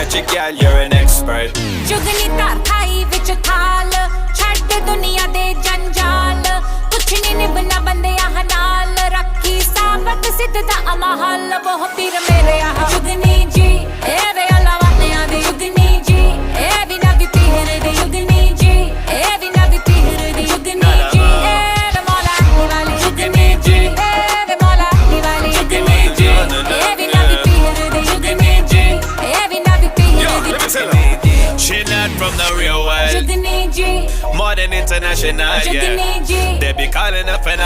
ਚ girl you're an expert ਜੁਗਨੀ ਧਰ ਥਾਈ ਵਿੱਚ ਥਾਲ ਛੱਡ ਦੁਨੀਆ ਦੇ ਜੰਜਾਲ ਕੁਛ ਨਹੀਂ ਨਿਭਣਾ ਬੰਦਿਆਂ ਨਾਲ ਰੱਖੀ ਸਾਬਤ ਸਿੱਧ ਦਾ ਅਮਹਲ ਉਹ ਪੀਰ ਮੇਰੇ ਆਹ ਜੁਗਨੀ ਜੀ ਇਹ ਵੇ ਅਲਾਵਾਨਿਆਂ ਦੀ ਜੁਗਨੀ ਜੀ ਇਹ ਵੀ ਨਾ ਵੀ ਪੀਰ ਦੀ ਜੁਗਨੀ ਜੀ ਇਹ ਵੀ ਨਾ ਵੀ ਪੀਰ ਦੀ ਜੁਗਨੀ ਜੀ ਇਹ ਵੇ ਮੌਲਾ ਵਾਲੀ ਜੁਗਨੀ ਜੀ ਇਹ ਵੇ ਮੌਲਾ ਵਾਲੀ ਜੁਗਨੀ ਜੀ ਇਹ ਵੀ ਨਾ ਵੀ ਪੀਰ ਦੀ ਜੁਗਨੀ ਜੀ ਇਹ ਵੀ ਨਾ ਵੀ ਪੀਰ ਦੀ She not from the real world ਜੁਗਨੀ ਜੀ more than international yeah ਜੁਗਨੀ ਜੀ they be calling up and